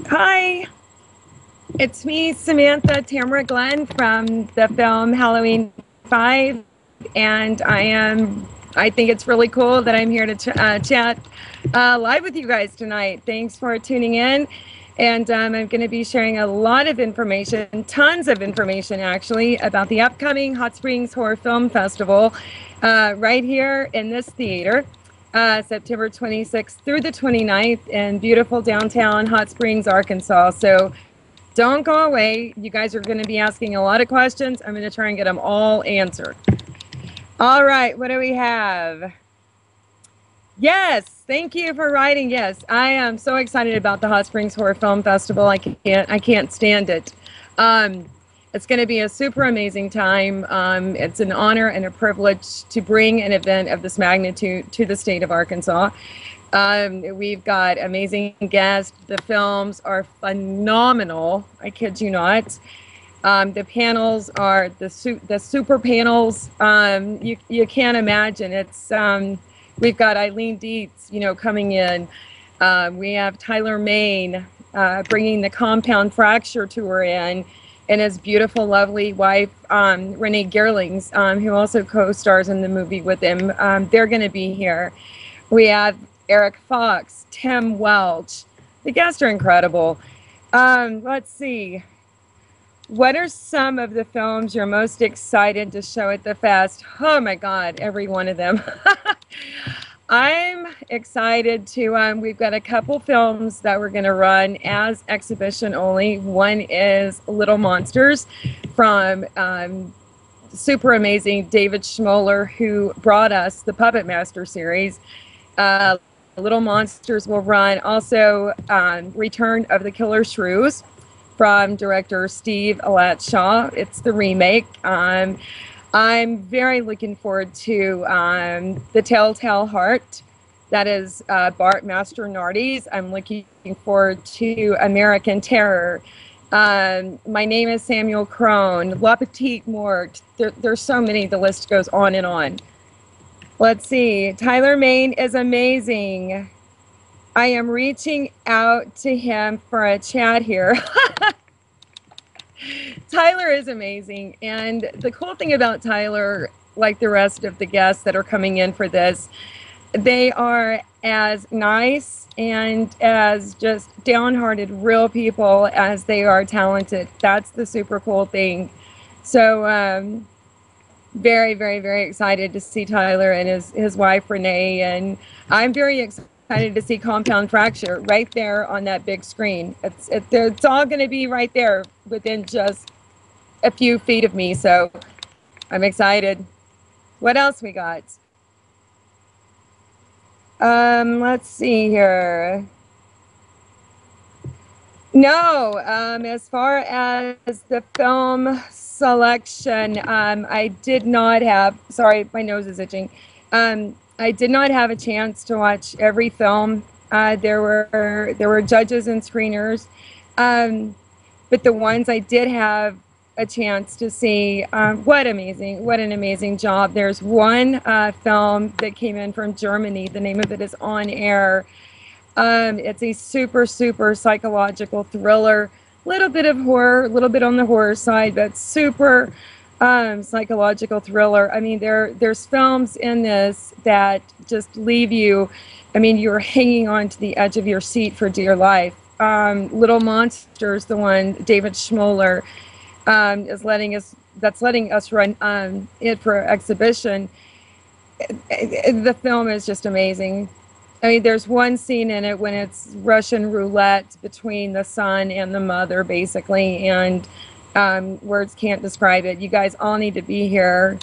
Hi, it's me, Samantha Tamara Glynn from the film Halloween 5, and I think it's really cool that I'm here to chat live with you guys tonight. Thanks for tuning in, and I'm going to be sharing a lot of information, tons of information actually, about the upcoming Hot Springs Horror Film Festival right here in this theater. September 26th through the 29th in beautiful downtown Hot Springs, Arkansas. So don't go away. You guys are going to be asking a lot of questions. I'm going to try and get them all answered. All right, what do we have? Yes, thank you for writing. Yes, I am so excited about the Hot Springs Horror Film Festival. I can't stand it. Um, it's going to be a super amazing time. It's an honor and a privilege to bring an event of this magnitude to the state of Arkansas. We've got amazing guests. The films are phenomenal. I kid you not. The panels are the super panels. You can't imagine. We've got Eileen Dietz, coming in. We have Tyler Main bringing the Compound Fracture tour in, and his beautiful, lovely wife Renee Geerlings, who also co-stars in the movie with him. They're going to be here. We have Eric Fox, Tim Welch. The guests are incredible. Let's see. What are some of the films you're most excited to show at the fest? Oh my God, every one of them. I'm excited to, we've got a couple films that we're going to run as exhibition only. One is Little Monsters from super amazing David Schmoller, who brought us the Puppet Master series. Little Monsters will run also Return of the Killer Shrews from director Steve Alatshaw. It's the remake. I'm very looking forward to The Telltale Heart. That is Bart Mastronardi's. I'm looking forward to American Terror. My Name is Samuel Crone, La Petite Mort. There's so many. The list goes on and on. Let's see. Tyler Main is amazing. I am reaching out to him for a chat here. Tyler is amazing. And the cool thing about Tyler, like the rest of the guests that are coming in for this, they are as nice and as just downhearted, real people as they are talented. That's the super cool thing. So, very, very, very excited to see Tyler and his wife Renee, and I'm very excited to see Compound Fracture right there on that big screen. It's all going to be right there within just a few feet of me, so I'm excited. What else we got? Let's see here. No, as far as the film selection, I did not have, sorry, my nose is itching. I did not have a chance to watch every film. There were judges and screeners, but the ones I did have a chance to see, what an amazing job. There's one film that came in from Germany. The name of it is On Air. It's a super, super psychological thriller, little bit of horror, a little bit on the horror side, but super psychological thriller. I mean, there's films in this that just leave you, I mean, you're hanging on to the edge of your seat for dear life. Little Monsters, the one David Schmoller is letting us run it for exhibition. The film is just amazing. I mean, there's one scene in it when it's Russian roulette between the son and the mother, basically, and words can't describe it. You guys all need to be here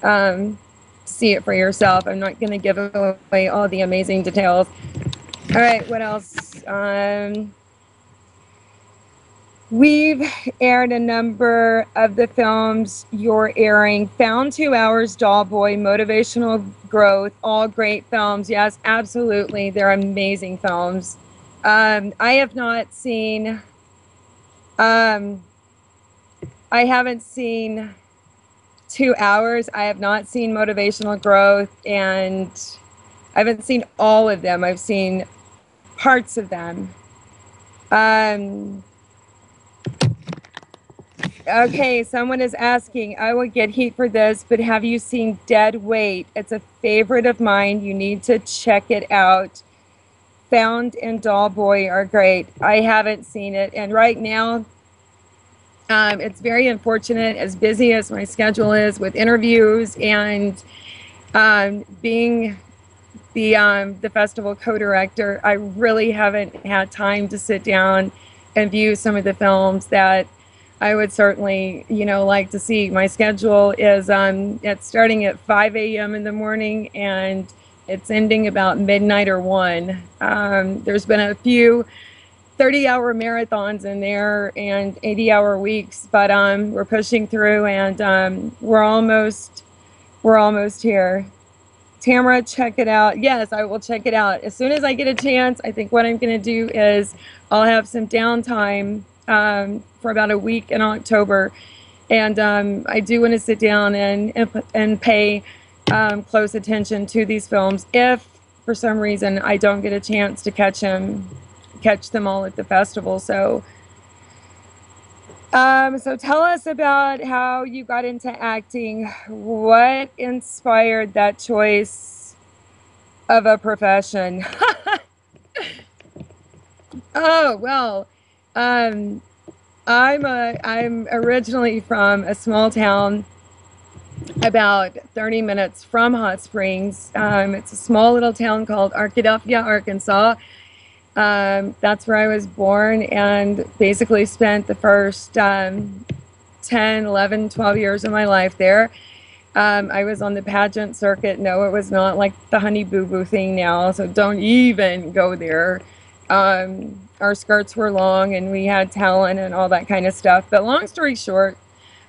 to see it for yourself. I'm not going to give away all the amazing details. All right, what else? We've aired a number of the films you're airing. Found 2 Hours, Doll Boy, Motivational Growth, all great films. Yes, absolutely. They're amazing films. I have not seen, I haven't seen 2 Hours. I have not seen Motivational Growth, and I haven't seen all of them. I've seen parts of them. Um, okay, someone is asking, I will get heat for this, but have you seen Dead Weight? It's a favorite of mine. You need to check it out. Found and Doll Boy are great. I haven't seen it. And right now, it's very unfortunate, as busy as my schedule is with interviews and being the festival co-director, I really haven't had time to sit down and view some of the films that I would certainly, like to see. My schedule is it's starting at 5 a.m. in the morning and it's ending about midnight or 1. There's been a few 30-hour marathons in there and 80-hour weeks, but we're pushing through and we're almost here. Tamara, check it out. Yes, I will check it out as soon as I get a chance. I think what I'm going to do is I'll have some downtime for about a week in October, and I do want to sit down and pay close attention to these films. If for some reason I don't get a chance to catch them all at the festival, so tell us about how you got into acting. What inspired that choice of a profession? Oh, well, um, I'm originally from a small town about 30 minutes from Hot Springs. It's a small little town called Arkadelphia, Arkansas. That's where I was born and basically spent the first 10, 11, 12 years of my life there. I was on the pageant circuit. No, it was not like the Honey Boo Boo thing now, so don't even go there. Our skirts were long and we had talent and all that kind of stuff. But long story short,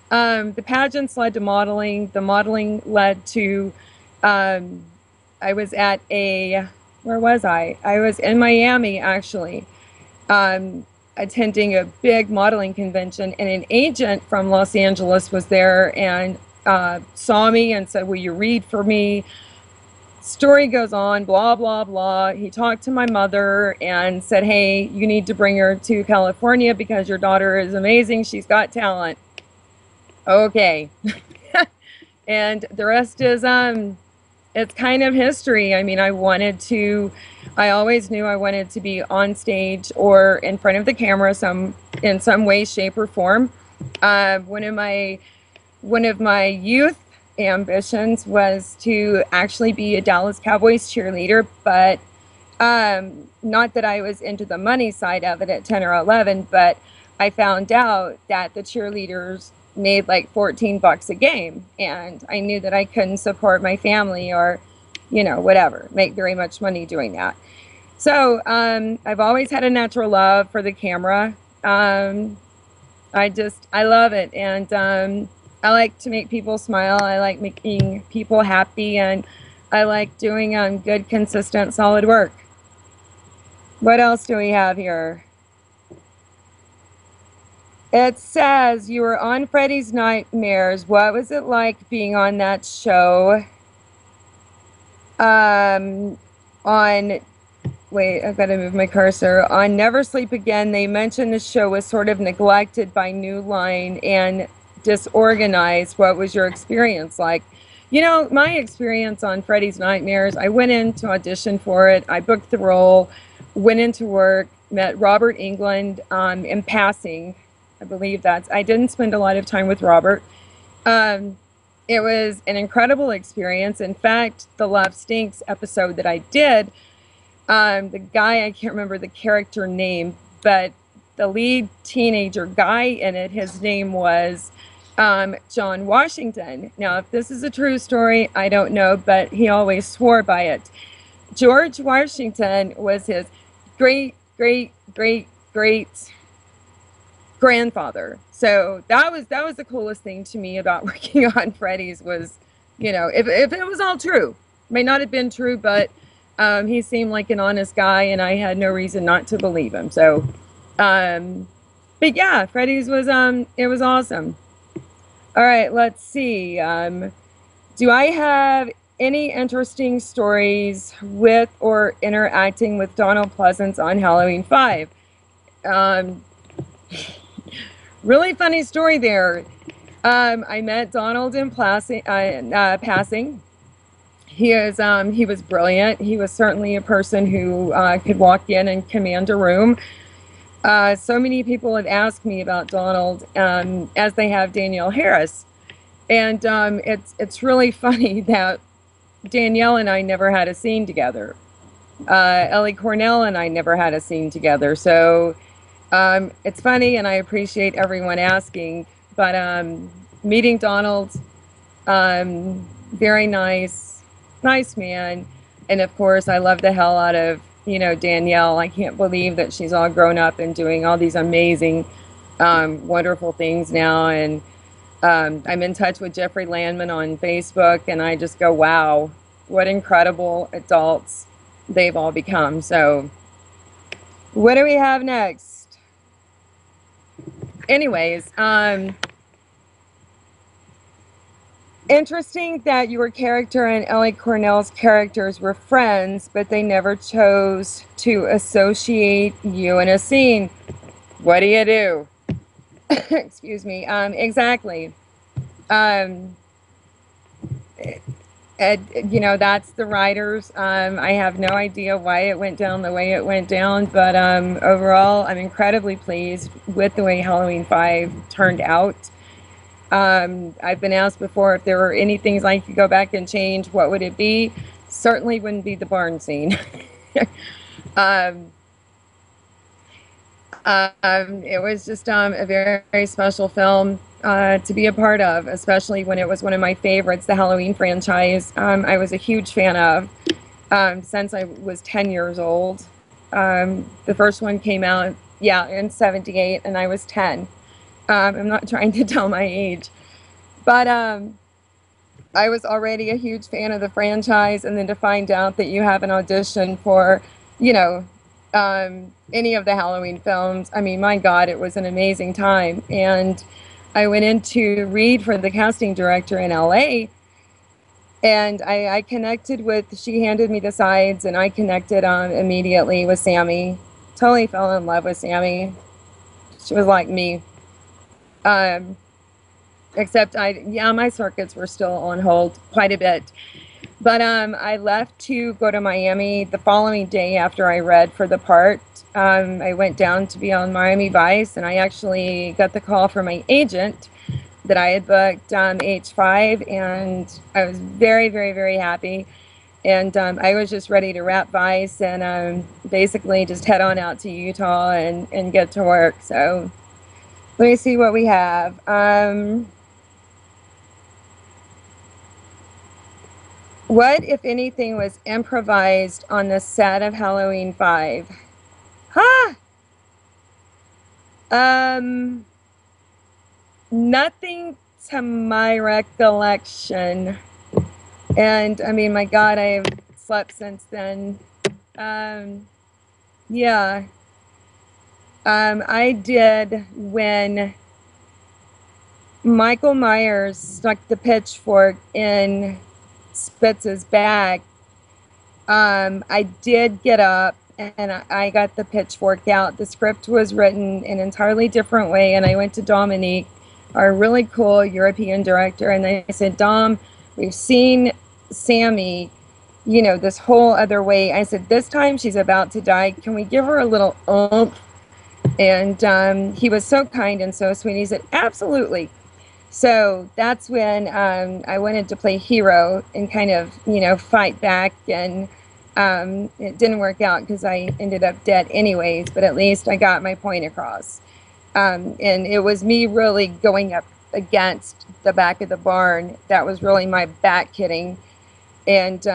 the pageants led to modeling. The modeling led to, I was at where was I? I was in Miami, actually, attending a big modeling convention, and an agent from Los Angeles was there and saw me and said, will you read for me? Story goes on, blah, blah, blah. He talked to my mother and said, hey, you need to bring her to California because your daughter is amazing. She's got talent. Okay. And the rest is, it's kind of history. I mean, I always knew I wanted to be on stage or in front of the camera in some way, shape, or form. One of my youth ambitions was to actually be a Dallas Cowboys cheerleader, but not that I was into the money side of it at 10 or 11, but I found out that the cheerleaders made like $14 a game, and I knew that I couldn't support my family or whatever, make very much money doing that. So I've always had a natural love for the camera. I love it, and I like to make people smile. I like making people happy, and I like doing good, consistent, solid work. What else do we have here? It says you were on Freddy's Nightmares. What was it like being on that show? Wait, I've got to move my cursor. On Never Sleep Again, they mentioned the show was sort of neglected by New Line and disorganized. What was your experience like? My experience on Freddy's Nightmares, I went in to audition for it. I booked the role, went into work, met Robert Englund in passing. I believe I didn't spend a lot of time with Robert. It was an incredible experience. In fact, the Love Stinks episode that I did, the guy, I can't remember the character name, but the lead teenager guy in it, his name was John Washington. Now, if this is a true story, I don't know, but he always swore by it. George Washington was his great, great, great, great grandfather. So that was the coolest thing to me about working on Freddy's was, if it was all true, it may not have been true, but he seemed like an honest guy and I had no reason not to believe him. So, but yeah, Freddy's was, it was awesome. All right, let's see. Do I have any interesting stories with or interacting with Donald Pleasance on Halloween 5? Um, really funny story there. I met Donald in passing. He was brilliant. He was certainly a person who could walk in and command a room. So many people have asked me about Donald, as they have Danielle Harris, and it's really funny that Danielle and I never had a scene together. Ellie Cornell and I never had a scene together. So it's funny, and I appreciate everyone asking. But meeting Donald, very nice man, and of course, I love the hell out of Danielle. I can't believe that she's all grown up and doing all these amazing, wonderful things now. And I'm in touch with Jeffrey Landman on Facebook, and I just go, wow, what incredible adults they've all become. So, what do we have next? Anyways, interesting that your character and Ellie Cornell's characters were friends, but they never chose to associate you in a scene. What do you do? Excuse me. Exactly. Um, that's the writers. I have no idea why it went down the way it went down, but overall, I'm incredibly pleased with the way Halloween 5 turned out. I've been asked before if there were any things I could go back and change, what would it be? Certainly wouldn't be the barn scene. It was just a very, very special film to be a part of, especially when it was one of my favorites, the Halloween franchise. I was a huge fan of since I was 10 years old. The first one came out, in 78, and I was 10. I'm not trying to tell my age, but I was already a huge fan of the franchise, and then to find out that you have an audition for, any of the Halloween films, I mean, my God, it was an amazing time. And I went in to read for the casting director in LA, and I connected with, she handed me the sides, and I connected immediately with Sammy. Totally fell in love with Sammy. She was like me. Except my circuits were still on hold quite a bit. But I left to go to Miami the following day after I read for the part. I went down to be on Miami Vice, and I actually got the call from my agent that I had booked H5, and I was very, very, very happy. And I was just ready to wrap Vice and basically just head on out to Utah and get to work. So let me see what we have. What, if anything, was improvised on the set of Halloween 5? Huh? Nothing to my recollection. And I mean, my God, I've slept since then. Yeah. I did when Michael Myers stuck the pitchfork in Spitz's back. I did get up and I got the pitchfork out. The script was written in an entirely different way, and I went to Dominique, our really cool European director, and I said, Dom, we've seen Sammy, this whole other way. I said, this time she's about to die. Can we give her a little oomph? And he was so kind and so sweet. He said, absolutely. So that's when I wanted to play hero and kind of, fight back. And it didn't work out because I ended up dead anyways, but at least I got my point across. And it was me really going up against the back of the barn. That was really my back hitting. And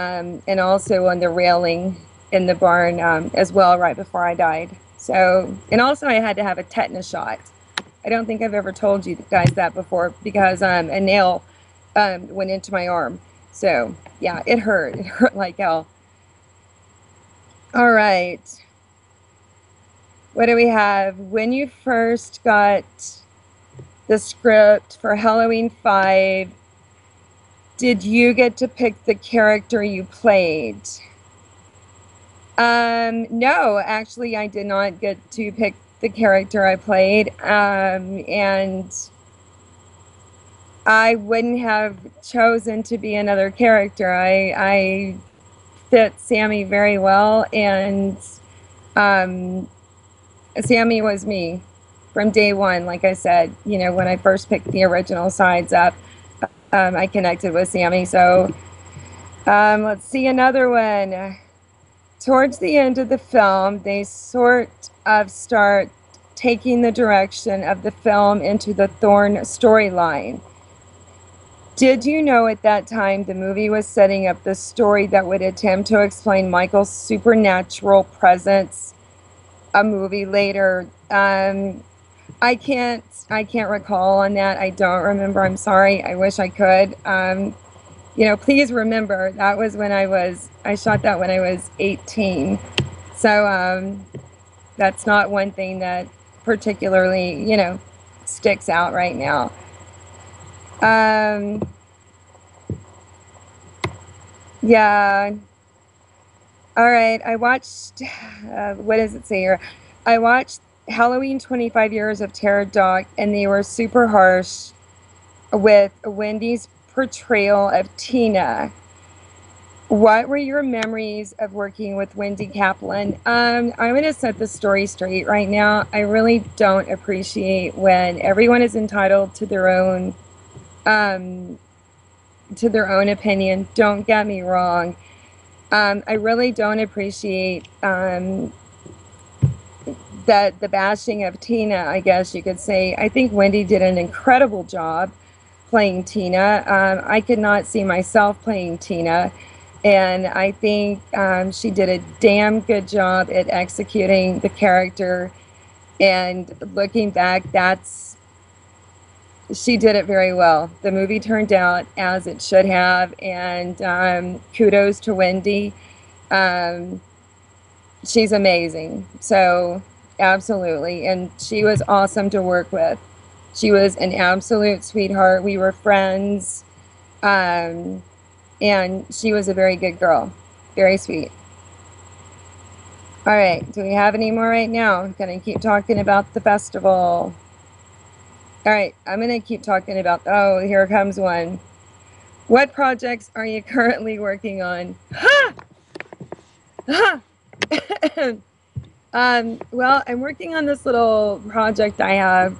also on the railing in the barn as well, right before I died. So, and also I had to have a tetanus shot. I don't think I've ever told you guys that before, because a nail went into my arm. So, yeah, it hurt. It hurt like hell. All right. What do we have? When you first got the script for Halloween 5, did you get to pick the character you played? No, actually, I did not get to pick the character I played, and I wouldn't have chosen to be another character. I fit Sammy very well, and um, Sammy was me from day one. Like I said, you know, when I first picked the original sides up, I connected with Sammy. So let's see another one. Towards the end of the film, they sort of start taking the direction of the film into the Thorn storyline. Did you know at that time the movie was setting up the story that would attempt to explain Michael's supernatural presence? A movie later. I can't recall on that. I don't remember. I'm sorry. I wish I could. You know, please remember that was when I shot that when I was 18. So that's not one thing that particularly, you know, sticks out right now. Yeah. All right. I watched, what does it say here? I watched Halloween 25 Years of Terror doc, and they were super harsh with Wendy's portrayal of Tina. What were your memories of working with Wendy Kaplan? I'm going to set the story straight right now. I really don't appreciate when everyone is entitled to their own opinion. Don't get me wrong. I really don't appreciate that the bashing of Tina, I guess you could say. I think Wendy did an incredible job playing Tina. I could not see myself playing Tina, and I think she did a damn good job at executing the character. And looking back, she did it very well. The movie turned out as it should have, and kudos to Wendy. She's amazing. So absolutely. And she was awesome to work with. She was an absolute sweetheart. We were friends. And she was a very good girl. Very sweet. All right. Do we have any more right now? I'm going to keep talking about the festival. All right. I'm going to keep talking about, oh, here comes one. What projects are you currently working on? Ha! Ha! Well, I'm working on this little project I have.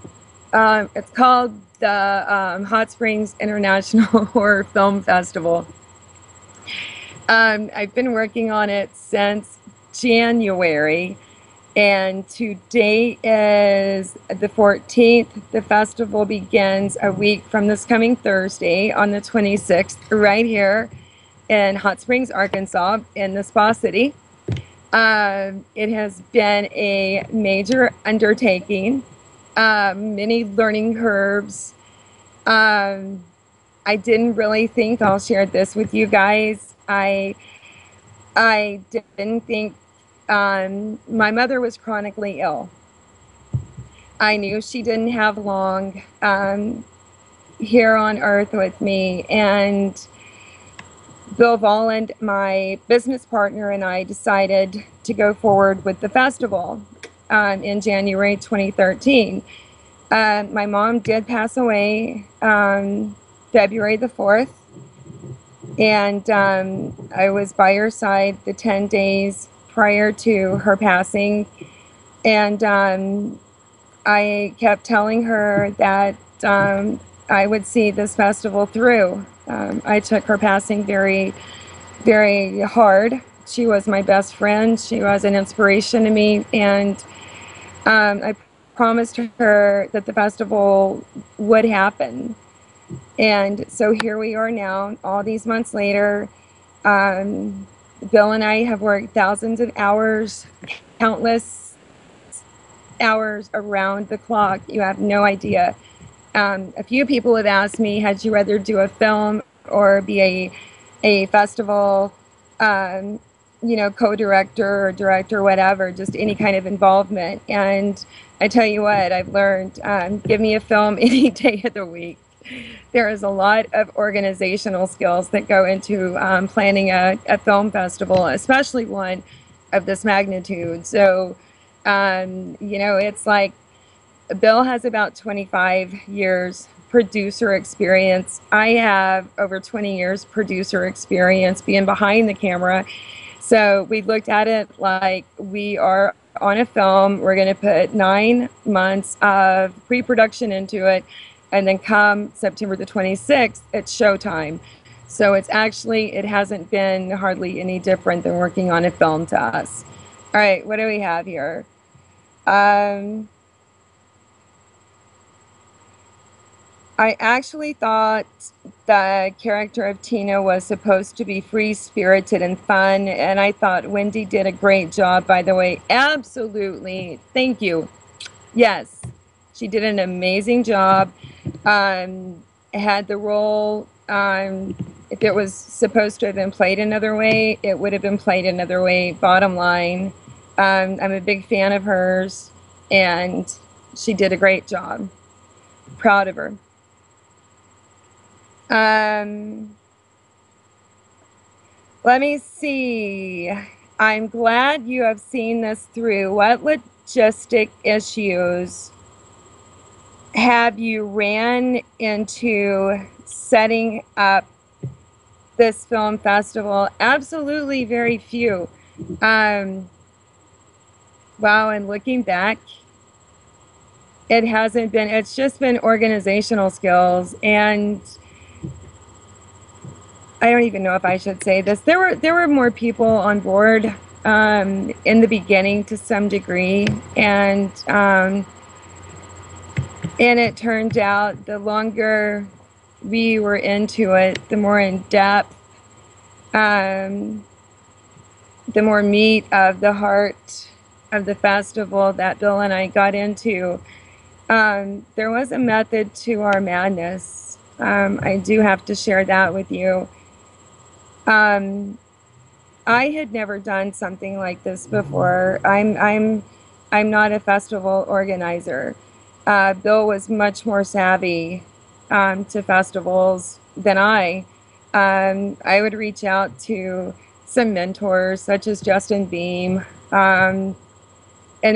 It's called the Hot Springs International Horror Film Festival. I've been working on it since January, and today is the 14th. The festival begins a week from this coming Thursday on the 26th, right here in Hot Springs, Arkansas, in the Spa City. It has been a major undertaking, many learning curves. I didn't really think, I'll share this with you guys. I didn't think, my mother was chronically ill. I knew she didn't have long here on earth with me, and Bill Volland, my business partner, and I decided to go forward with the festival in January 2013. My mom did pass away February the 4th, and I was by her side the 10 days prior to her passing, and I kept telling her that I would see this festival through. I took her passing very, very hard. She was my best friend. She was an inspiration to me, and I promised her that the festival would happen. And so here we are now, all these months later. Bill and I have worked thousands of hours, countless hours around the clock. You have no idea. A few people have asked me, had you rather do a film or be a festival, you know, co-director or director, whatever, just any kind of involvement. And I tell you what, I've learned, give me a film any day of the week. There is a lot of organizational skills that go into planning a film festival, especially one of this magnitude. So You know, it's like Bill has about 25 years producer experience. I have over 20 years producer experience being behind the camera. So we looked at it like we are on a film. We're going to put 9 months of pre-production into it. And then come September the 26th, it's showtime. So it's actually, it hasn't been hardly any different than working on a film to us. All right, what do we have here? I actually thought the character of Tina was supposed to be free-spirited and fun, and I thought Wendy did a great job, by the way. Absolutely. Thank you. Yes, she did an amazing job. Had the role, if it was supposed to have been played another way, it would have been played another way, bottom line. I'm a big fan of hers, and she did a great job. Proud of her. Let me see. I'm glad you have seen this through. What logistic issues have you ran into setting up this film festival? Absolutely very few. Wow, and looking back, it hasn't been, it's just been organizational skills. And I don't even know if I should say this. There were more people on board in the beginning to some degree, and it turned out the longer we were into it, the more in depth, the more meat of the heart of the festival that Bill and I got into. There was a method to our madness. I do have to share that with you. I had never done something like this before. I'm not a festival organizer. Bill was much more savvy to festivals than I. I would reach out to some mentors such as Justin Beam and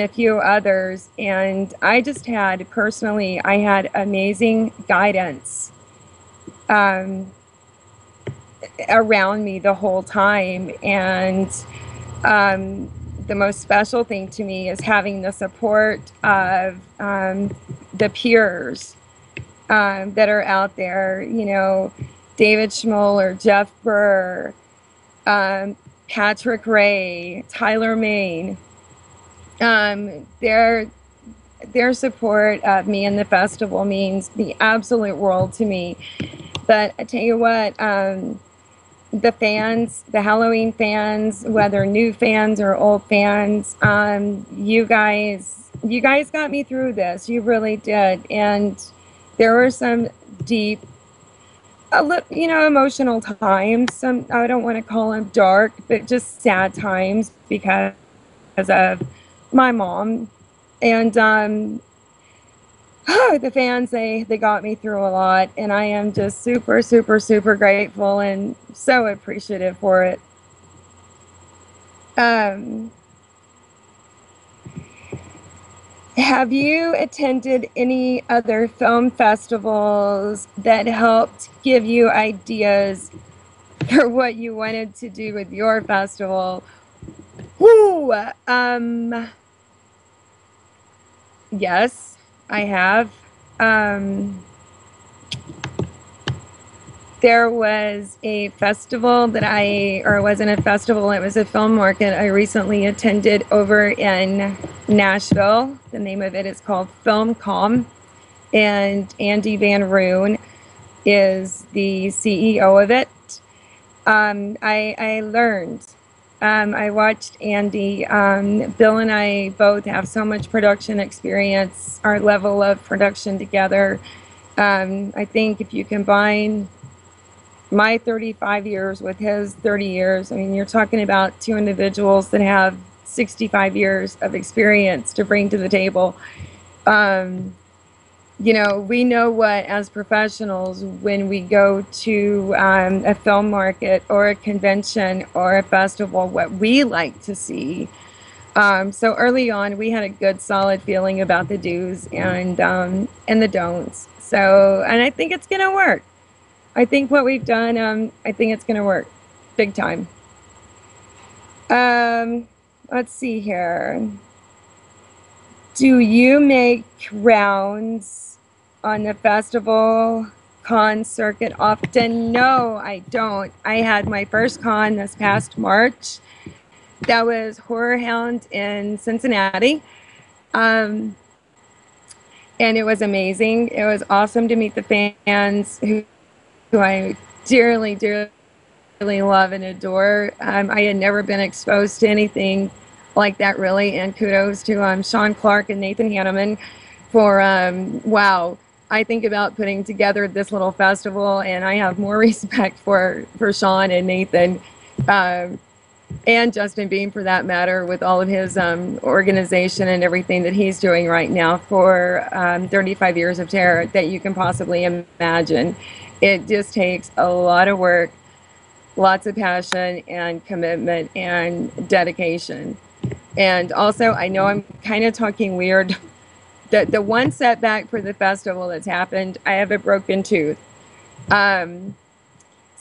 a few others, and I just had personally, I had amazing guidance around me the whole time. And the most special thing to me is having the support of the peers that are out there, you know, David Schmoller, Jeff Burr, Patrick Ray, Tyler Main. Their support of me and the festival means the absolute world to me. But I tell you what, the fans, the Halloween fans, whether new fans or old fans, you guys got me through this. You really did. And there were some deep, you know, emotional times. Some, I don't want to call them dark, but just sad times because of my mom. And the fans, they got me through a lot, and I am just super, super, super grateful and so appreciative for it. Have you attended any other film festivals that helped give you ideas for what you wanted to do with your festival? Woo! Yes, I have. There was a festival that or it wasn't a festival, it was a film market I recently attended over in Nashville. The name of it is called FilmCom, and Andy Van Roon is the CEO of it. I learned. I watched Andy. Bill and I both have so much production experience, our level of production together. I think if you combine my 35 years with his 30 years, I mean, you're talking about two individuals that have 65 years of experience to bring to the table. You know, we know what, as professionals, when we go to a film market or a convention or a festival, what we like to see. So early on, we had a good, solid feeling about the do's and the don'ts. So, and I think it's gonna work. I think what we've done, I think it's gonna work, big time. Um, let's see here. Do you make rounds on the festival con circuit often? No, I don't. I had my first con this past March. That was Horror Hound in Cincinnati. Um, and it was amazing. It was awesome to meet the fans who I dearly, dearly love and adore. I had never been exposed to anything like that, really. And kudos to Sean Clark and Nathan Hanneman for, wow. I think about putting together this little festival, and I have more respect for Sean and Nathan. Um, and Justin Beam, for that matter, with all of his organization and everything that he's doing right now for 35 years of terror that you can possibly imagine. It just takes a lot of work, lots of passion and commitment and dedication. And also, I know I'm kind of talking weird. The one setback for the festival that's happened, I have a broken tooth. Um,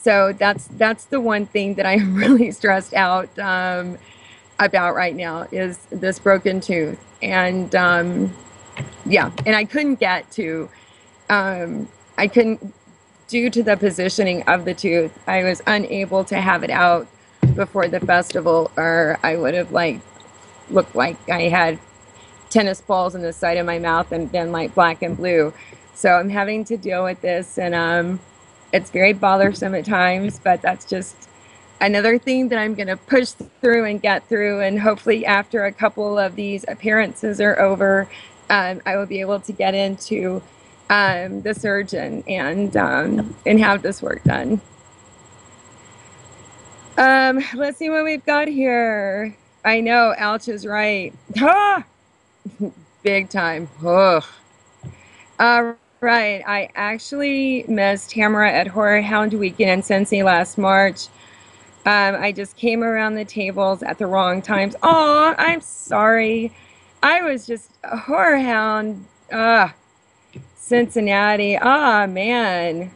so that's the one thing that I'm really stressed out about right now is this broken tooth. And yeah, and I couldn't, due to the positioning of the tooth, I was unable to have it out before the festival, or I would have like looked like I had tennis balls in the side of my mouth and been like black and blue. So I'm having to deal with this, and it's very bothersome at times, but that's just another thing that I'm going to push through and get through. And hopefully after a couple of these appearances are over, I will be able to get into the surgeon and have this work done. Let's see what we've got here. I know, ouch is right. Ah! Big time. Ugh. Right. I actually missed Tamara at Horror Hound Weekend in Cincy last March. I just came around the tables at the wrong times. Oh, I'm sorry. I was just a Horror Hound. Cincinnati. Ah, man.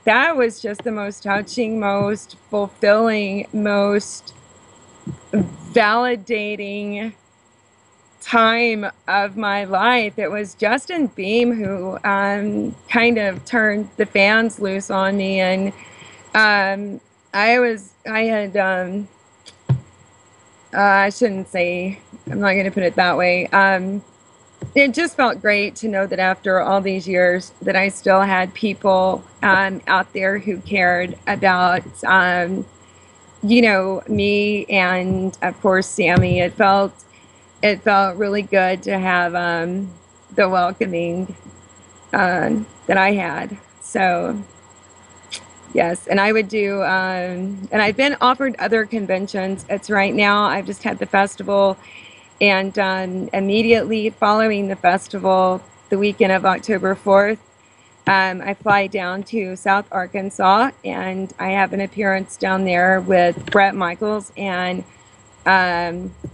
That was just the most touching, most fulfilling, most validating time of my life. It was Justin Beam who kind of turned the fans loose on me, and I shouldn't say, I'm not going to put it that way. It just felt great to know that after all these years that I still had people out there who cared about me, and of course Sammy. It felt really good to have the welcoming that I had. So yes, and I would do, and I've been offered other conventions. It's right now, I've just had the festival, and immediately following the festival, the weekend of October 4th, I fly down to South Arkansas, and I have an appearance down there with Brett Michaels and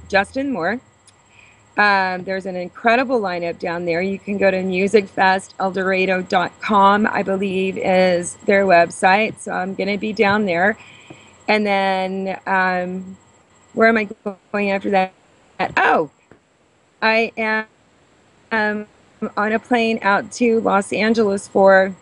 Justin Moore. There's an incredible lineup down there. You can go to musicfesteldorado.com, I believe is their website. So I'm going to be down there. And then where am I going after that? Oh, I am on a plane out to Los Angeles for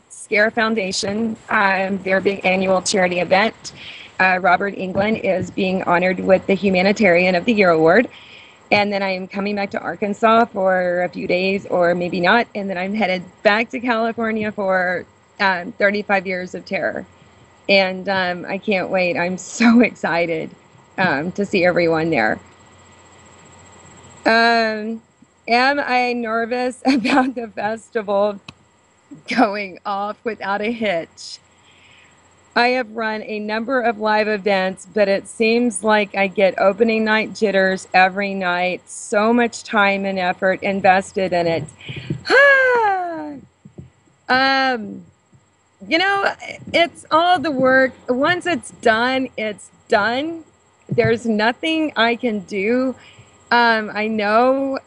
Scare Foundation, their big annual charity event. Robert England is being honored with the Humanitarian of the Year Award. And then I am coming back to Arkansas for a few days, or maybe not. And then I'm headed back to California for 35 years of terror. And I can't wait. I'm so excited to see everyone there. Am I nervous about the festival going off without a hitch? I have run a number of live events, but it seems like I get opening night jitters every night. So much time and effort invested in it. It's all the work. Once it's done, it's done. there's nothing I can do. I know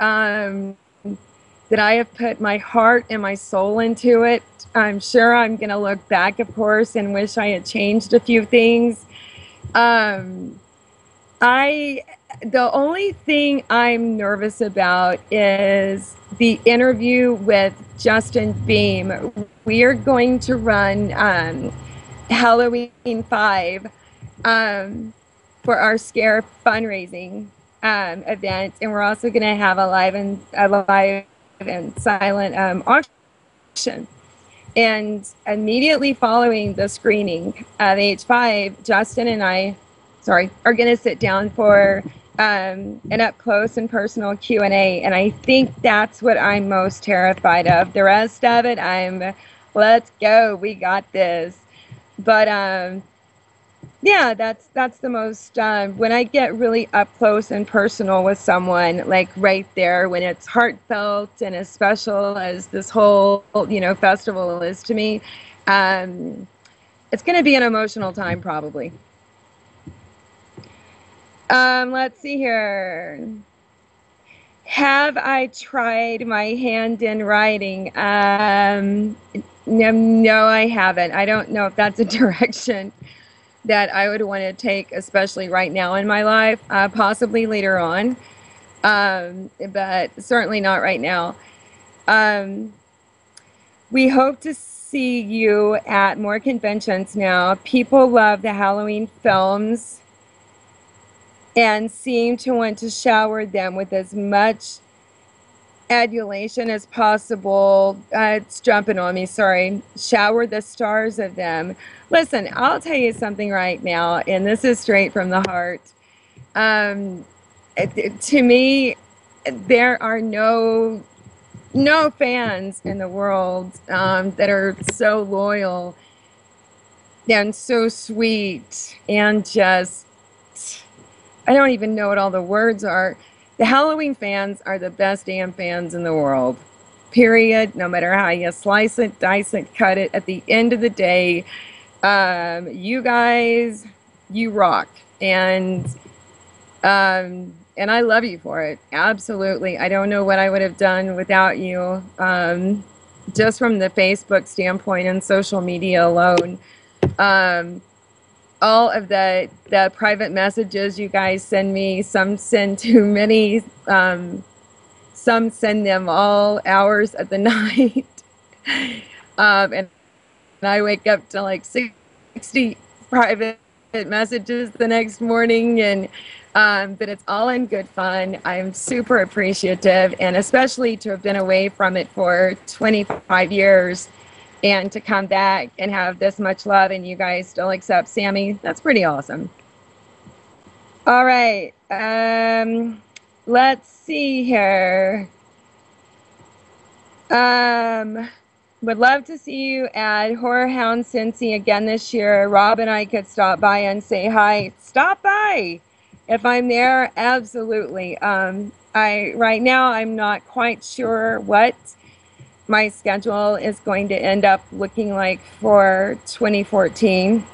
that I have put my heart and my soul into it. I'm sure I'm going to look back, of course, and wish I had changed a few things. Um, I the only thing I'm nervous about is the interview with Justin Beam. We are going to run Halloween 5 for our Scare fundraising event, and we're also going to have a live and silent auction. And immediately following the screening of H5, Justin and I, are going to sit down for an up close and personal Q&A. And I think that's what I'm most terrified of. The rest of it, let's go, we got this. But yeah, that's the most, when I get really up close and personal with someone, like right there, when it's heartfelt and as special as this whole, festival is to me, it's going to be an emotional time probably. Let's see here. Have I tried my hand in writing? No, I haven't. I don't know if that's a direction that I would want to take, especially right now in my life, possibly later on, but certainly not right now. We hope to see you at more conventions now. People love the Halloween films and seem to want to shower them with as much adulation as possible. It's jumping on me, sorry. Shower the stars of them. Listen, I'll tell you something right now, and this is straight from the heart. To me, there are no fans in the world that are so loyal and so sweet and just, I don't even know what all the words are. The Halloween fans are the best damn fans in the world, period. No matter how you slice it, dice it, cut it, at the end of the day, you guys, you rock. And I love you for it. Absolutely. I don't know what I would have done without you, just from the Facebook standpoint and social media alone. All of the private messages you guys send me, some send too many, some send them all hours of the night. And I wake up to like 60 private messages the next morning, and but it's all in good fun. I'm super appreciative, and especially to have been away from it for 25 years. And to come back and have this much love and you guys still accept Sammy, that's pretty awesome. All right. Let's see here. Would love to see you at Horror Hound Cincy again this year. Rob and I could stop by and say hi. Stop by. If I'm there, absolutely. Right now I'm not quite sure what my schedule is going to end up looking like for 2014.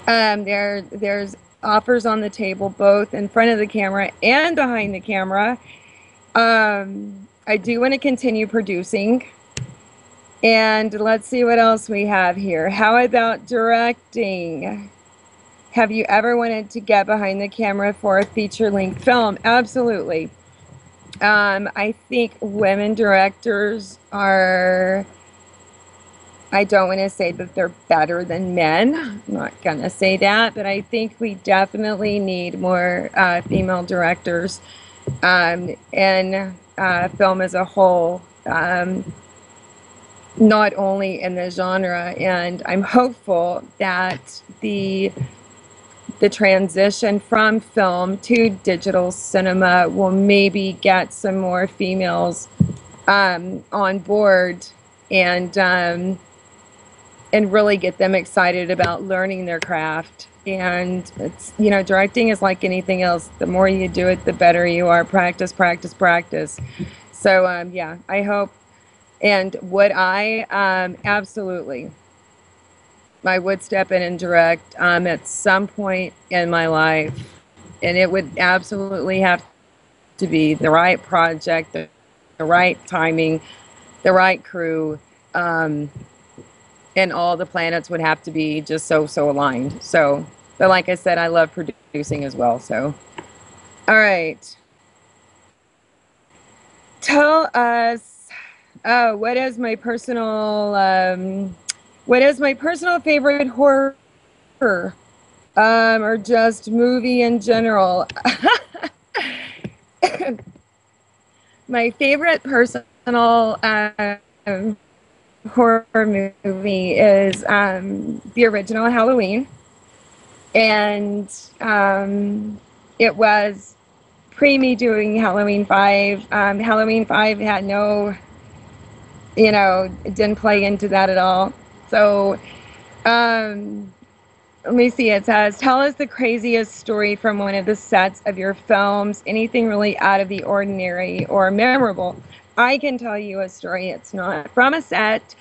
There's offers on the table, both in front of the camera and behind the camera. I do want to continue producing. And let's see what else we have here. How about directing? Have you ever wanted to get behind the camera for a feature-length film? Absolutely. I think women directors are, I don't want to say that they're better than men. I'm not going to say that, but I think we definitely need more female directors in film as a whole, not only in the genre. And I'm hopeful that the transition from film to digital cinema will maybe get some more females on board and really get them excited about learning their craft. And it's, directing is like anything else. The more you do it, the better you are. Practice, practice, practice. So yeah, I hope. And would I? Absolutely. I would step in and direct at some point in my life, and it would absolutely have to be the right project, the right timing, the right crew, um, and all the planets would have to be just so aligned. So, but like I said, I love producing as well. So, all right, tell us, what is my personal favorite horror, or just movie in general? My favorite personal horror movie is the original Halloween, and it was pre me doing Halloween 5. Halloween 5 had no, it didn't play into that at all. So um, let me see. It says, tell us the craziest story from one of the sets of your films, anything really out of the ordinary or memorable. I can tell you a story. It's not from a set.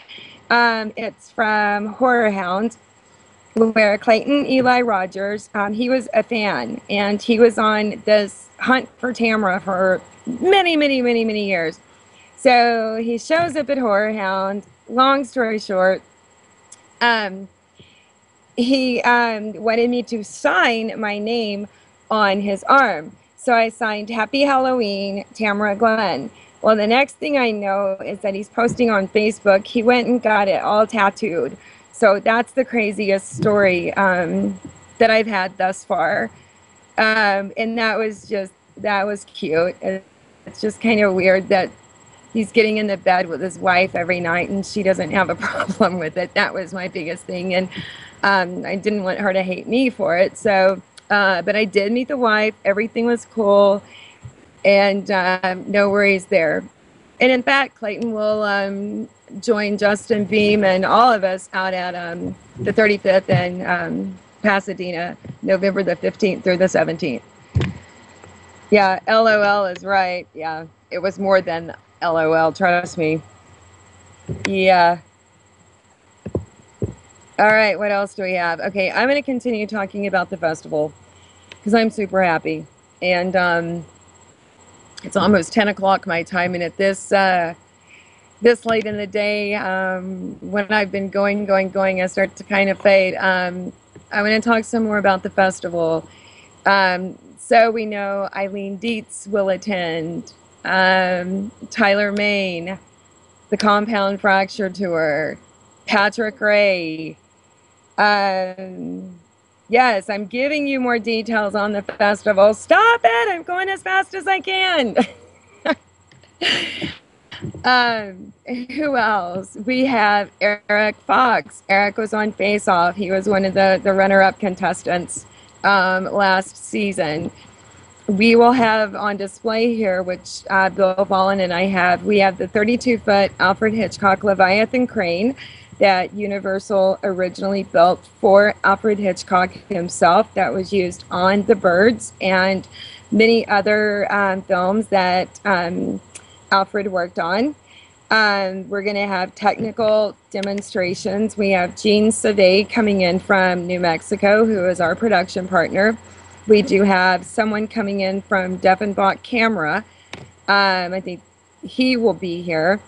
It's from Horror Hound, where Clayton Eli Rogers, he was a fan, and he was on this hunt for Tamara for many years. So he shows up at Horror Hound. Long story short, um, he wanted me to sign my name on his arm. So I signed Happy Halloween, Tamara Glynn. Well, the next thing I know is that he's posting on Facebook. He went and got it all tattooed. So that's the craziest story that I've had thus far. And that was cute. It's just kind of weird that he's getting into bed with his wife every night and she doesn't have a problem with it. That was my biggest thing. And I didn't want her to hate me for it. So, but I did meet the wife. Everything was cool, and no worries there. And in fact, Clayton will join Justin Beam and all of us out at the 35th in Pasadena, November the 15th through the 17th. Yeah, LOL is right. Yeah, it was more than LOL, trust me. Yeah. All right, what else do we have? Okay, I'm going to continue talking about the festival because I'm super happy. And it's almost 10 o'clock my time, and at this late in the day, when I've been going, I start to kind of fade. I'm going to talk some more about the festival. So we know Eileen Dietz will attend, Tyler Main, the Compound Fracture Tour, Patrick Ray. Yes, I'm giving you more details on the festival. Stop it! I'm going as fast as I can. Who else? We have Eric Fox. Eric was on Face Off. He was one of the runner-up contestants last season. We will have on display here, which Bill Ballin and I have, we have the 32-foot Alfred Hitchcock Leviathan crane that Universal originally built for Alfred Hitchcock himself, that was used on The Birds and many other films that Alfred worked on. We're going to have technical demonstrations. We have Gene Savay coming in from New Mexico, who is our production partner. We do have someone coming in from Devenbach Camera. I think he will be here.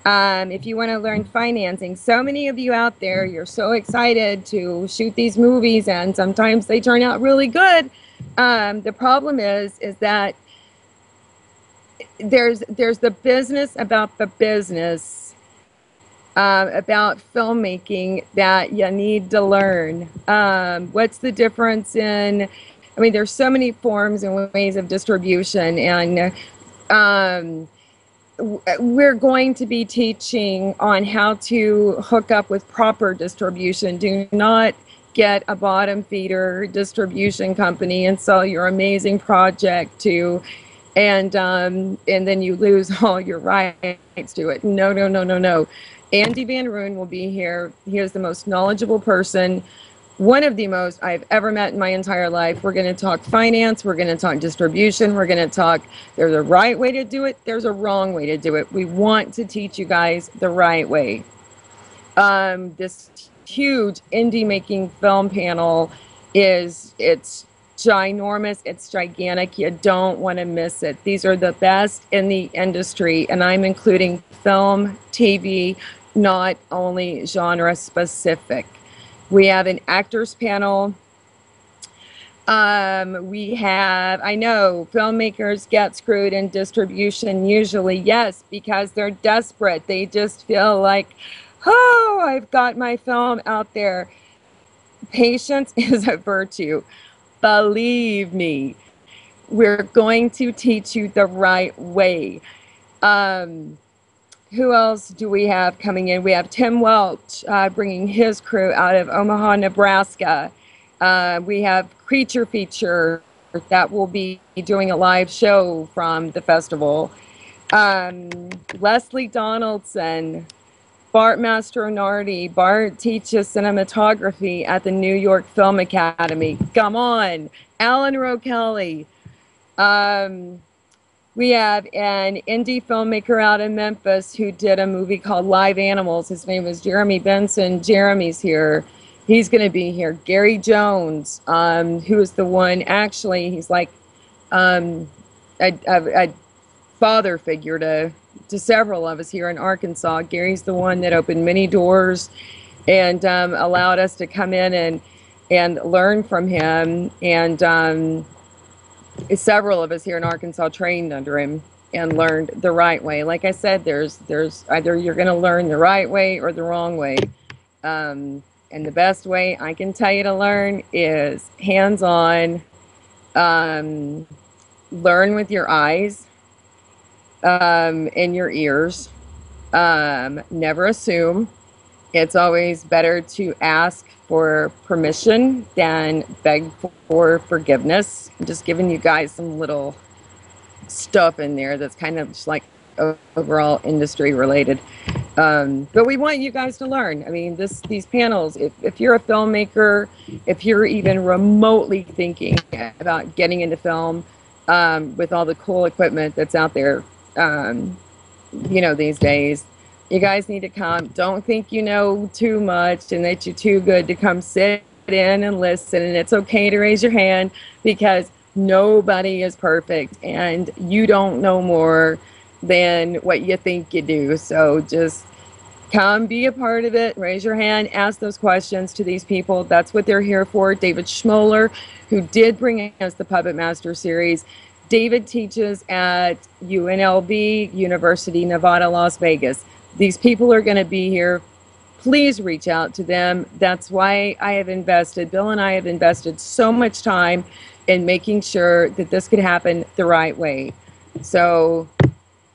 If you want to learn financing, so many of you out there, you're so excited to shoot these movies, and sometimes they turn out really good. The problem is that there's the business about the business, about filmmaking, that you need to learn. What's the difference in, I mean, there's so many forms and ways of distribution, and we're going to be teaching on how to hook up with proper distribution. Do not get a bottom feeder distribution company and sell your amazing project to, and then you lose all your rights to it. No. Andy Van Roon will be here. He is the most knowledgeable person, one of the most I've ever met in my entire life. We're going to talk finance. We're going to talk distribution. We're going to talk, there's a right way to do it. There's a wrong way to do it. We want to teach you guys the right way. This huge indie making film panel it's ginormous, it's gigantic. You don't want to miss it. These are the best in the industry, and I'm including film, TV, not only genre specific. We have an actors panel. We have, I know filmmakers get screwed in distribution usually, yes, because they're desperate. They just feel like, oh, I've got my film out there. Patience is a virtue. Believe me, we're going to teach you the right way. Who else do we have coming in? We have Tim Welch bringing his crew out of Omaha, Nebraska. We have Creature Feature that will be doing a live show from the festival. Leslie Donaldson, Bart Mastronardi. Bart teaches cinematography at the New York Film Academy. Come on. Alan Rokelly. We have an indie filmmaker out in Memphis who did a movie called Live Animals. His name is Jeremy Benson. Jeremy's here. He's going to be here. Gary Jones, who is the one, actually, he's like a father figure to several of us here in Arkansas. Gary's the one that opened many doors and allowed us to come in and learn from him. And several of us here in Arkansas trained under him and learned the right way. Like I said, there's either you're going to learn the right way or the wrong way. And the best way I can tell you to learn is hands-on. Learn with your eyes and your ears. Never assume. It's always better to ask for permission than beg for forgiveness. I'm just giving you guys some little stuff in there that's kind of just like overall industry related. But we want you guys to learn. I mean, these panels, if you're a filmmaker, if you're even remotely thinking about getting into film with all the cool equipment that's out there, these days, you guys need to come. Don't think you know too much and that you're too good to come sit in and listen. And it's okay to raise your hand because nobody is perfect and you don't know more than what you think you do. So just come be a part of it. Raise your hand. Ask those questions to these people. That's what they're here for. David Schmoller, who did bring us the Puppet Master series. David teaches at UNLV, University Nevada, Las Vegas. These people are going to be here. Please reach out to them. That's why Bill and I have invested so much time in making sure that this could happen the right way. So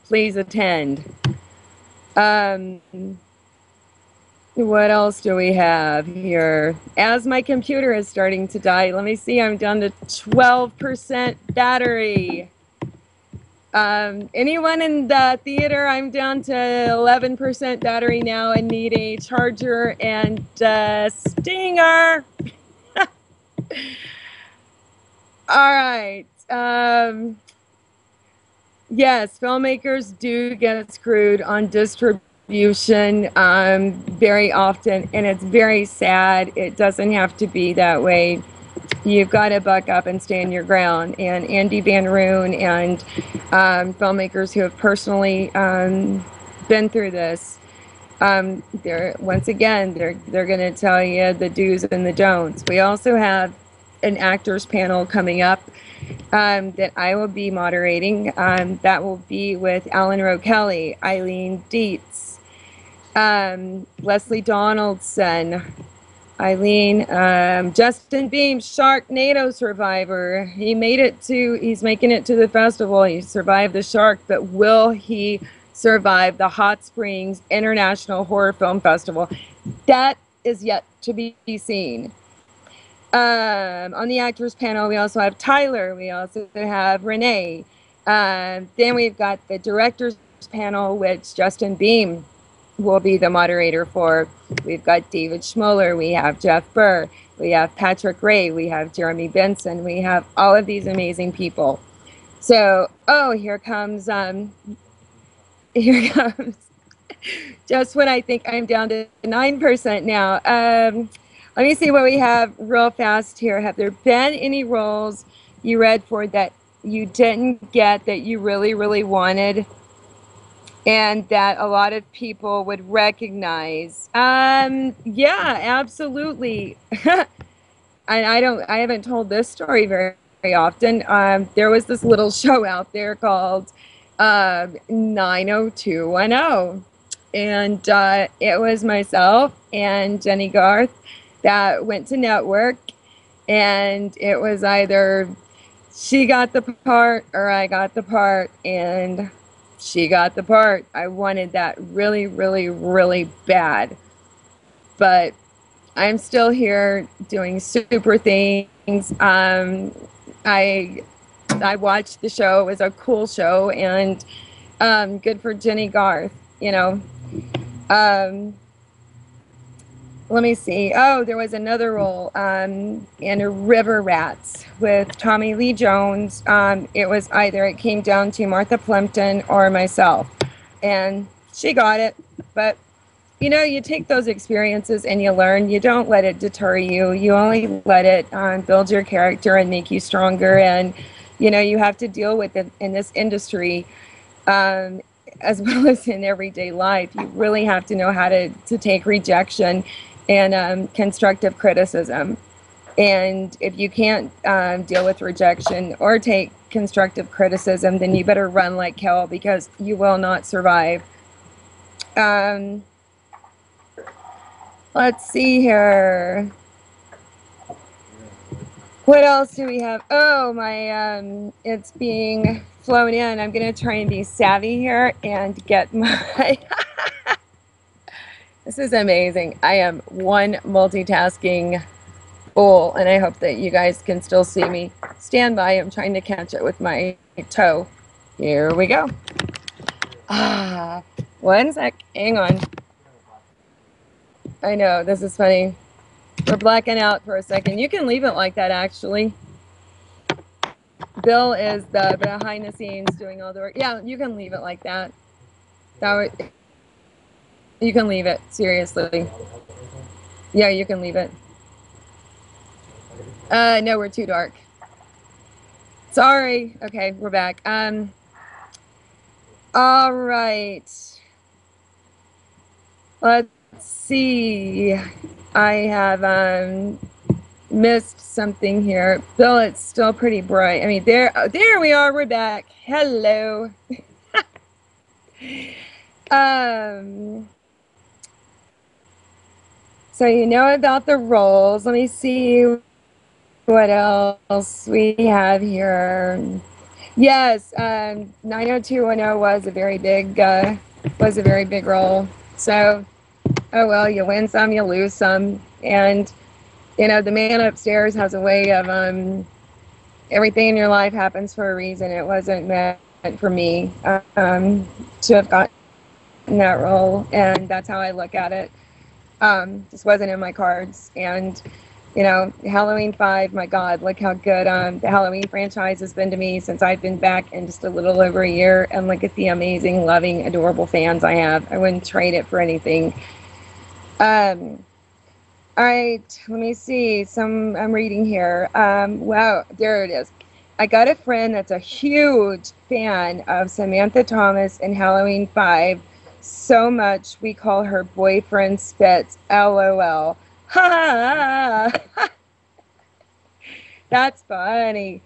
please attend. What else do we have here? As my computer is starting to die, let me see, I'm down to 12% battery. Anyone in the theater? I'm down to 11% battery now and need a charger and stinger. All right. Yes, filmmakers do get screwed on distribution very often, and it's very sad. It doesn't have to be that way. You've got to buck up and stand your ground. And Andy Van Roon and filmmakers who have personally been through this, they're going to tell you the do's and the don'ts. We also have an actors panel coming up that I will be moderating. That will be with Alan Rokelly, Eileen Dietz, Leslie Donaldson, Justin Beam, Sharknado survivor. He's making it to the festival. He survived the shark, but will he survive the Hot Springs International Horror Film Festival? That is yet to be seen. On the actors panel, we also have Tyler. We also have Renee. Then we've got the directors panel, which Justin Beam will be the moderator for. We've got David Schmoller. We have Jeff Burr. We have Patrick Ray. We have Jeremy Benson. We have all of these amazing people. So, here comes Just when I think I'm down to 9% now. Let me see what we have real fast here. Have there been any roles you read for that you didn't get that you really, really wanted and that a lot of people would recognize? Yeah, absolutely. I haven't told this story very often. There was this little show out there called 90210. And it was myself and Jenny Garth that went to network. And it was either she got the part or I got the part. And she got the part. I wanted that really, really, really bad. But I'm still here doing super things. I watched the show. It was a cool show and good for Jenny Garth, you know. Let me see. Oh, there was another role in River Rats with Tommy Lee Jones. It came down to Martha Plimpton or myself, and she got it. But you know, you take those experiences and you learn. You don't let it deter you. You only let it build your character and make you stronger. And you know, you have to deal with it in this industry. As well as in everyday life, you really have to know how to take rejection and constructive criticism. And if you can't deal with rejection or take constructive criticism, then you better run like hell because you will not survive. Let's see here. What else do we have? Oh, it's being flown in. I'm going to try and be savvy here and get my... This is amazing. I am one multitasking fool, and I hope that you guys can still see me. Stand by. I'm trying to catch it with my toe. Here we go. One sec. Hang on. I know, this is funny. We're blacking out for a second. You can leave it like that, actually. Bill is the behind the scenes doing all the work. Yeah, you can leave it like that. You can leave it, seriously. Yeah, you can leave it. No, we're too dark. Sorry. Okay, we're back. All right. Let's see. I have missed something here. Bill, it's still pretty bright. I mean, there we are. We're back. Hello. So you know about the roles. Let me see what else we have here. Yes, 90210 was a very big role. So, oh well, you win some, you lose some, and you know the man upstairs has a way of everything in your life happens for a reason. It wasn't meant for me to have gotten that role, and that's how I look at it. Just wasn't in my cards. And you know, Halloween 5, my God, look how good the Halloween franchise has been to me since I've been back in just a little over a year, and look at the amazing, loving, adorable fans I have. I wouldn't trade it for anything. All right, let me see. I'm reading here. Wow, there it is. I got a friend that's a huge fan of Samantha Thomas in Halloween 5. So much we call her boyfriend Spitz. LOL. Ha! That's funny.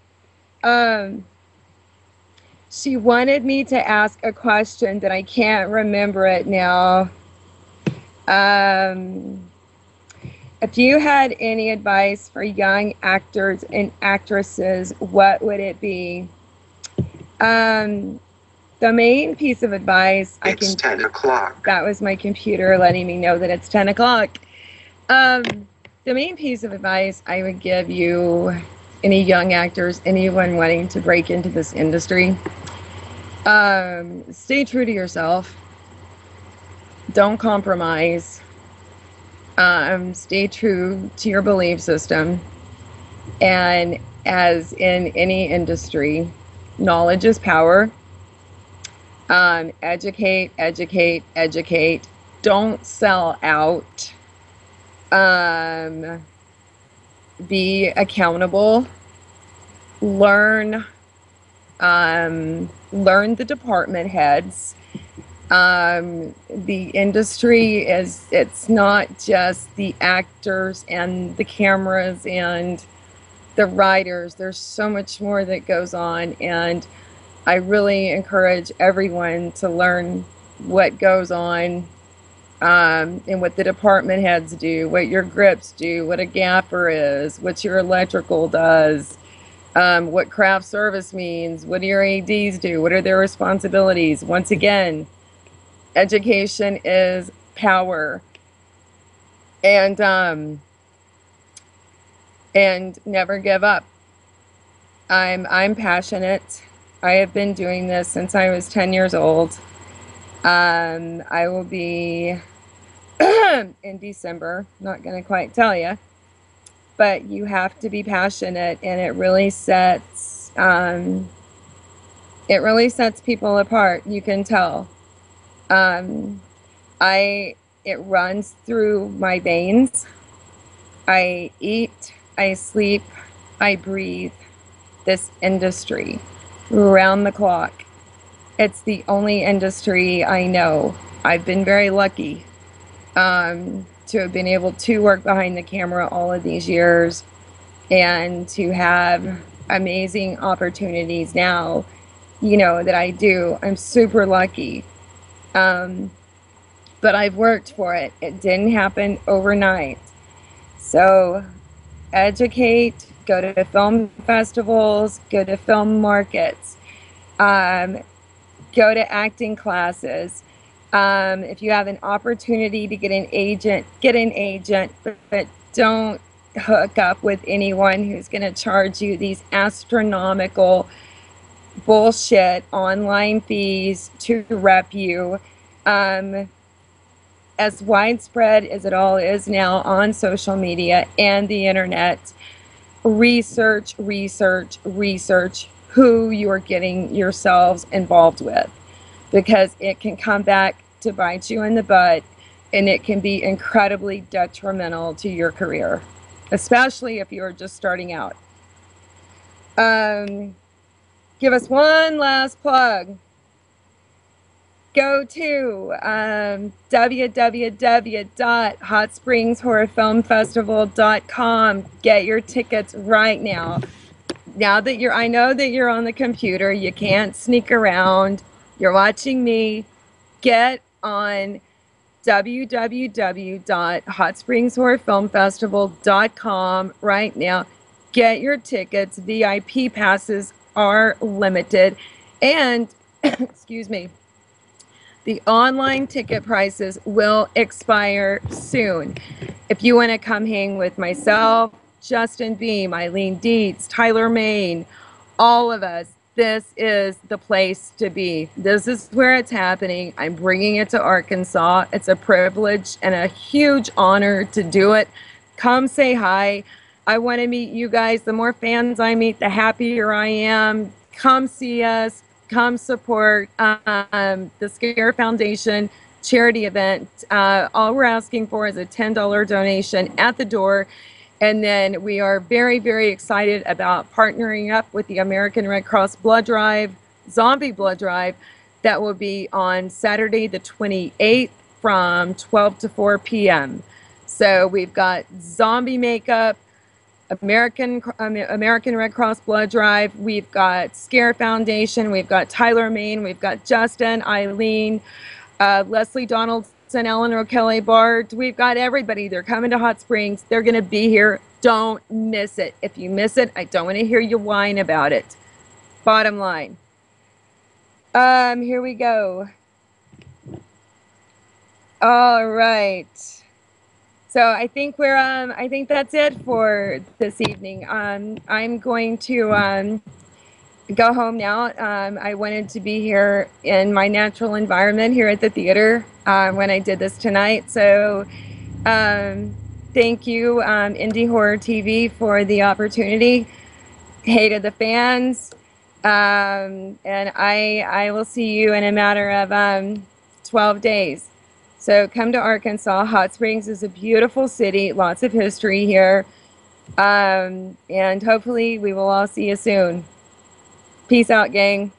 She wanted me to ask a question that I can't remember it now. If you had any advice for young actors and actresses, what would it be? The main piece of advice It's 10 o'clock. That was my computer letting me know that it's 10 o'clock. The main piece of advice I would give you, any young actors, anyone wanting to break into this industry, stay true to yourself. Don't compromise. Stay true to your belief system. And as in any industry, knowledge is power. Educate, educate, educate. Don't sell out. Um, be accountable. Learn. Learn the department heads. The industry it's not just the actors and the cameras and the writers. There's so much more that goes on, and I really encourage everyone to learn what goes on, and what the department heads do, what your grips do, what a gaffer is, what your electrical does, what craft service means, what do your ADs do, what are their responsibilities. Once again, education is power. And never give up. I'm passionate. I have been doing this since I was 10 years old. I will be in December. Not going to quite tell you, but you have to be passionate, and it really sets people apart. You can tell. It runs through my veins. I eat, I sleep, I breathe this industry around the clock. It's the only industry I know. I've been very lucky to have been able to work behind the camera all of these years and to have amazing opportunities now, that I do. I'm super lucky. But I've worked for it. It didn't happen overnight. So educate, go to film festivals, go to film markets, go to acting classes. If you have an opportunity to get an agent, but don't hook up with anyone who's going to charge you these astronomical bullshit online fees to rep you. As widespread as it all is now on social media and the internet, research who you are getting yourselves involved with, because it can come back to bite you in the butt, and it can be incredibly detrimental to your career, especially if you're just starting out. Give us one last plug. Go to www.hotsprings.horrorfilmfestival.com. Get your tickets right now. Now that I know that you're on the computer, you can't sneak around. You're watching me. Get on www.hotsprings.horrorfilmfestival.com right now. Get your tickets. VIP passes are limited, and excuse me. The online ticket prices will expire soon. If you want to come hang with myself, Justin Beam, Eileen Dietz, Tyler Main, all of us, this is the place to be. This is where it's happening. I'm bringing it to Arkansas. It's a privilege and a huge honor to do it. Come say hi. I want to meet you guys. The more fans I meet, the happier I am. Come see us. Come support the Scare Foundation charity event. All we're asking for is a $10 donation at the door. And then we are very, very excited about partnering up with the American Red Cross Blood Drive, Zombie Blood Drive, that will be on Saturday the 28th from 12 to 4 p.m. So we've got zombie makeup, American Red Cross Blood Drive, we've got Scare Foundation, we've got Tyler Main, we've got Justin, Eileen, Leslie Donaldson, Eleanor Kelly Bard. We've got everybody. They're coming to Hot Springs. They're going to be here. Don't miss it. If you miss it, I don't want to hear you whine about it. Bottom line. Here we go. All right. So I think I think that's it for this evening. I'm going to go home now. I wanted to be here in my natural environment here at the theater when I did this tonight. So thank you, Indie Horror TV, for the opportunity. Hey to the fans. And I will see you in a matter of 12 days. So come to Arkansas. Hot Springs is a beautiful city, lots of history here. And hopefully we will all see you soon. Peace out, gang.